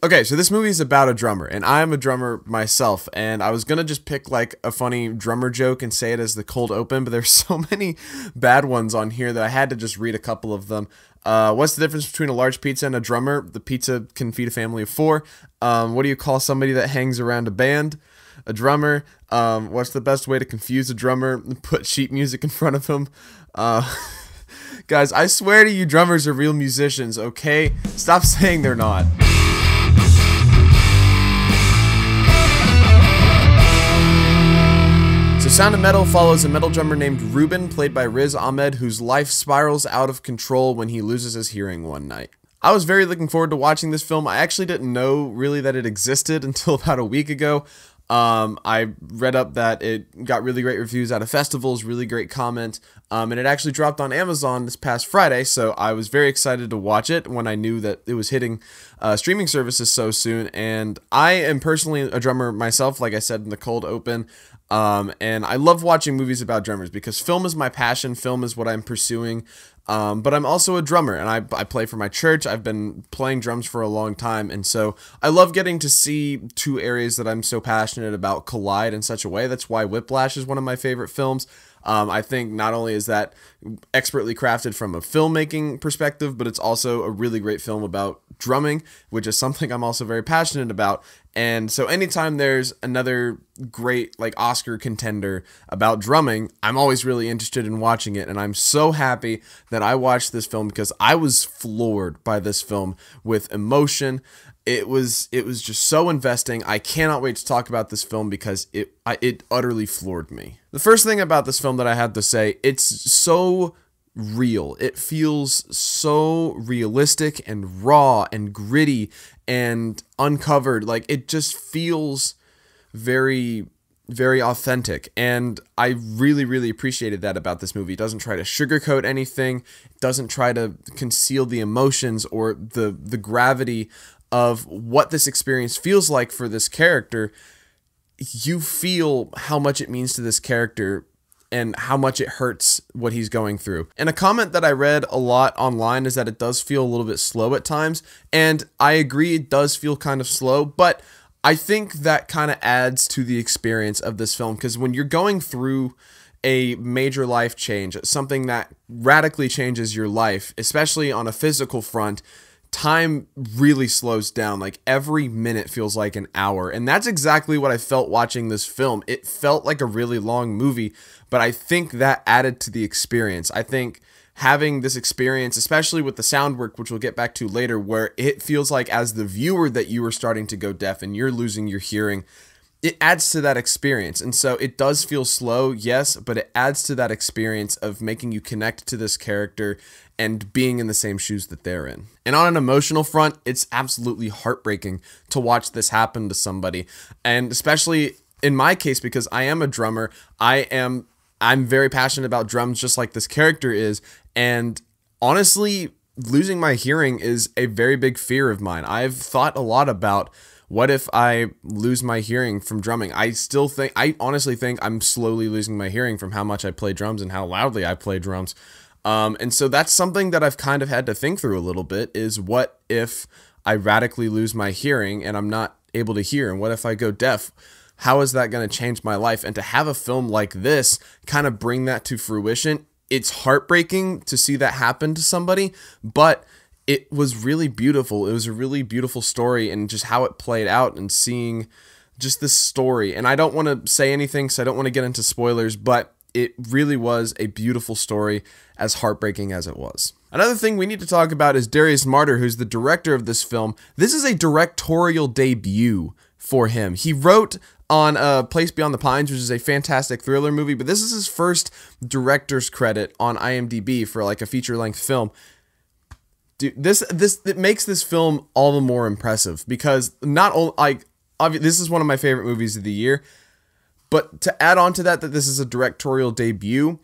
Okay, so this movie is about a drummer, and I am a drummer myself, and I was gonna just pick like a funny drummer joke and say it as the cold open, but there's so many bad ones on here that I had to just read a couple of them. What's the difference between a large pizza and a drummer? The pizza can feed a family of four. What do you call somebody that hangs around a band? A drummer. What's the best way to confuse a drummer? Put sheet music in front of him. Guys, I swear to you, drummers are real musicians, okay? Stop saying they're not. So Sound of Metal follows a metal drummer named Ruben, played by Riz Ahmed, whose life spirals out of control when he loses his hearing one night. I was very looking forward to watching this film. I actually didn't know really that it existed until about a week ago. I read up that it got really great reviews out of festivals, really great comments, and it actually dropped on Amazon this past Friday, so I was very excited to watch it when I knew that it was hitting streaming services so soon. And I am personally a drummer myself, like I said in the cold open, and I love watching movies about drummers because film is my passion, film is what I'm pursuing. But I'm also a drummer, and I play for my church. I've been playing drums for a long time, and so I love getting to see two areas that I'm so passionate about collide in such a way. That's why Whiplash is one of my favorite films. I think not only is that expertly crafted from a filmmaking perspective, but it's also a really great film about drumming, which is something I'm also very passionate about. And so anytime there's another great like Oscar contender about drumming, I'm always really interested in watching it. And I'm so happy that I watched this film because I was floored by this film with emotion. It was just so investing. I cannot wait to talk about this film because it utterly floored me. The first thing about this film that I had to say, it's so real. It feels so realistic and raw and gritty and uncovered. Like, it just feels very, very authentic. And I really, really appreciated that about this movie. It doesn't try to sugarcoat anything. It doesn't try to conceal the emotions or the gravity of what this experience feels like for this character. You feel how much it means to this character and how much it hurts what he's going through. And a comment that I read a lot online is that it does feel a little bit slow at times. And I agree, it does feel kind of slow, but I think that kind of adds to the experience of this film, because when you're going through a major life change, something that radically changes your life, especially on a physical front, time really slows down. Like, every minute feels like an hour. And that's exactly what I felt watching this film. It felt like a really long movie, but I think that added to the experience. I think having this experience, especially with the sound work, which we'll get back to later, where it feels like as the viewer that you are starting to go deaf and you're losing your hearing, it adds to that experience. And so it does feel slow, yes, but it adds to that experience of making you connect to this character and being in the same shoes that they're in. And on an emotional front, it's absolutely heartbreaking to watch this happen to somebody. And especially in my case, because I am a drummer, I'm very passionate about drums, just like this character is. And honestly, losing my hearing is a very big fear of mine. I've thought a lot about, what if I lose my hearing from drumming? I honestly think I'm slowly losing my hearing from how much I play drums and how loudly I play drums. And so that's something that I've kind of had to think through a little bit, is what if I radically lose my hearing and I'm not able to hear? And what if I go deaf? How is that going to change my life? And to have a film like this kind of bring that to fruition, it's heartbreaking to see that happen to somebody, but it was really beautiful. It was a really beautiful story, and just how it played out and seeing just this story. And I don't want to say anything, so I don't want to get into spoilers, but it really was a beautiful story, as heartbreaking as it was. Another thing we need to talk about is Darius Marder, who's the director of this film. This is a directorial debut for him. He wrote on Place Beyond the Pines, which is a fantastic thriller movie, but this is his first director's credit on IMDb for like a feature-length film. Dude, it makes this film all the more impressive, because not only this is one of my favorite movies of the year, but to add on to that this is a directorial debut,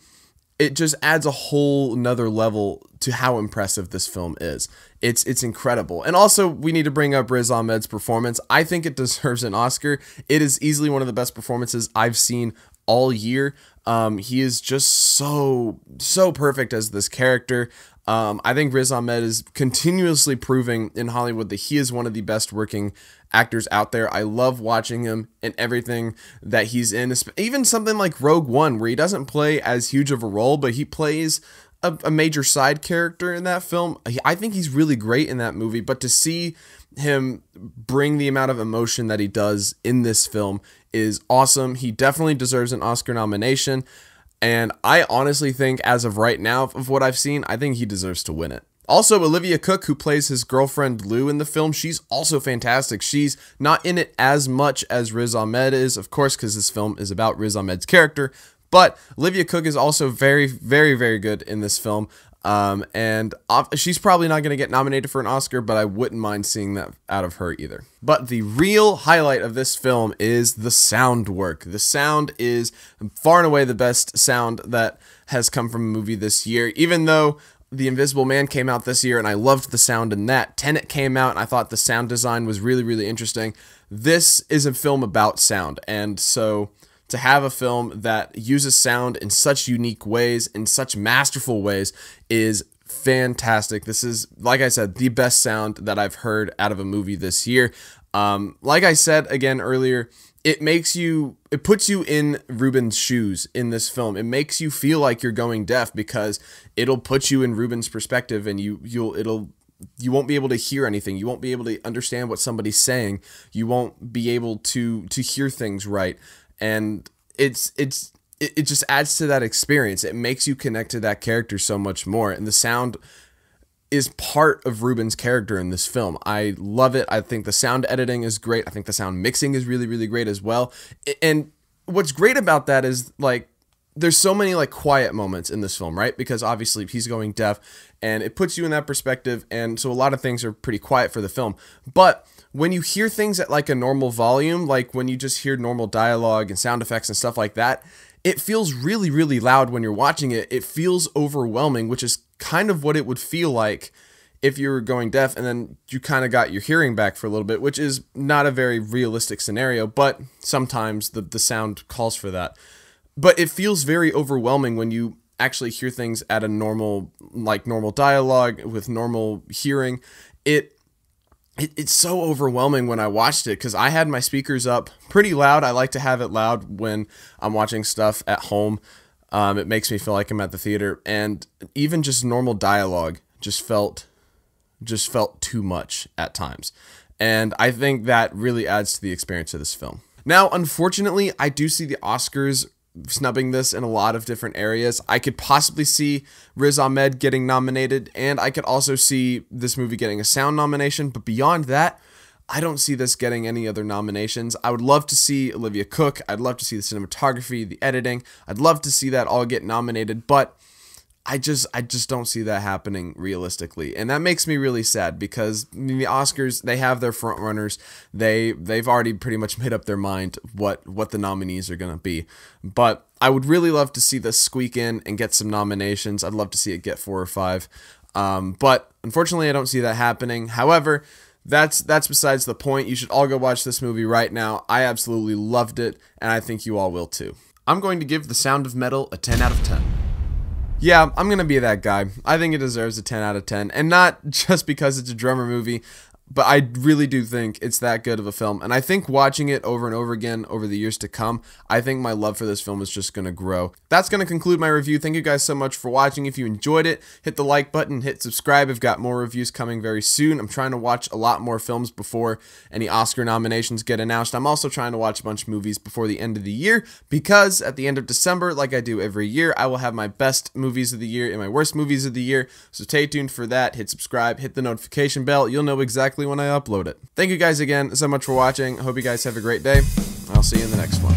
it just adds a whole nother level to how impressive this film is. It's incredible. And also, we need to bring up Riz Ahmed's performance. I think it deserves an Oscar. It is easily one of the best performances I've seen all year. He is just so perfect as this character. I think Riz Ahmed is continuously proving in Hollywood that he is one of the best working actors out there. I love watching him in everything that he's in, even something like Rogue One, where he doesn't play as huge of a role, but he plays a major side character in that film. I think he's really great in that movie, but to see him bring the amount of emotion that he does in this film is awesome. He definitely deserves an Oscar nomination. And I honestly think, as of right now, of what I've seen, I think he deserves to win it. Also, Olivia Cook, who plays his girlfriend Lou in the film, she's also fantastic. She's not in it as much as Riz Ahmed is, of course, because this film is about Riz Ahmed's character. But Olivia Cook is also very, very, very good in this film. And she's probably not going to get nominated for an Oscar, but I wouldn't mind seeing that out of her either. But the real highlight of this film is the sound work. The sound is far and away the best sound that has come from a movie this year, even though The Invisible Man came out this year and I loved the sound in that. Tenet came out and I thought the sound design was really, really interesting. This is a film about sound, and so to have a film that uses sound in such unique ways, in such masterful ways, is fantastic. This is, like I said, the best sound that I've heard out of a movie this year. Like I said again earlier, it puts you in Ruben's shoes in this film. It makes you feel like you're going deaf because it'll put you in Ruben's perspective, and you won't be able to hear anything. You won't be able to understand what somebody's saying. You won't be able to hear things right. And it just adds to that experience. It makes you connect to that character so much more. And the sound is part of Ruben's character in this film. I love it. I think the sound editing is great. I think the sound mixing is really, really great as well. And what's great about that is, like, there's so many like quiet moments in this film, right? Because obviously he's going deaf, and it puts you in that perspective. And so a lot of things are pretty quiet for the film. But when you hear things at like a normal volume, like when you just hear normal dialogue and sound effects and stuff like that, it feels really, really loud when you're watching it. It feels overwhelming, which is kind of what it would feel like if you were going deaf and then you kind of got your hearing back for a little bit, which is not a very realistic scenario, but sometimes the sound calls for that. But it feels very overwhelming when you actually hear things at a normal dialogue with normal hearing. It's so overwhelming when I watched it, because I had my speakers up pretty loud. I like to have it loud when I'm watching stuff at home. It makes me feel like I'm at the theater, and even just normal dialogue just felt too much at times. And I think that really adds to the experience of this film. Now, unfortunately, I do see the Oscars snubbing this in a lot of different areas. I could possibly see Riz Ahmed getting nominated, and I could also see this movie getting a sound nomination, but beyond that, I don't see this getting any other nominations. I would love to see Olivia Cook. I'd love to see the cinematography, the editing. I'd love to see that all get nominated, but I just don't see that happening realistically. And that makes me really sad, because the Oscars, they have their front runners. They've already pretty much made up their mind what the nominees are going to be. But I would really love to see this squeak in and get some nominations. I'd love to see it get 4 or 5. But unfortunately, I don't see that happening. However, that's besides the point. You should all go watch this movie right now. I absolutely loved it, and I think you all will too. I'm going to give The Sound of Metal a 10 out of 10. Yeah, I'm going to be that guy. I think it deserves a 10 out of 10. And not just because it's a drummer movie, but I really do think it's that good of a film. And I think watching it over and over again over the years to come, I think my love for this film is just going to grow. That's going to conclude my review. Thank you guys so much for watching. If you enjoyed it, hit the like button, hit subscribe. I've got more reviews coming very soon. I'm trying to watch a lot more films before any Oscar nominations get announced. I'm also trying to watch a bunch of movies before the end of the year, because at the end of December, like I do every year, I will have my best movies of the year and my worst movies of the year. So stay tuned for that. Hit subscribe, hit the notification bell. You'll know exactly when I upload it. Thank you guys again so much for watching. I hope you guys have a great day. I'll see you in the next one.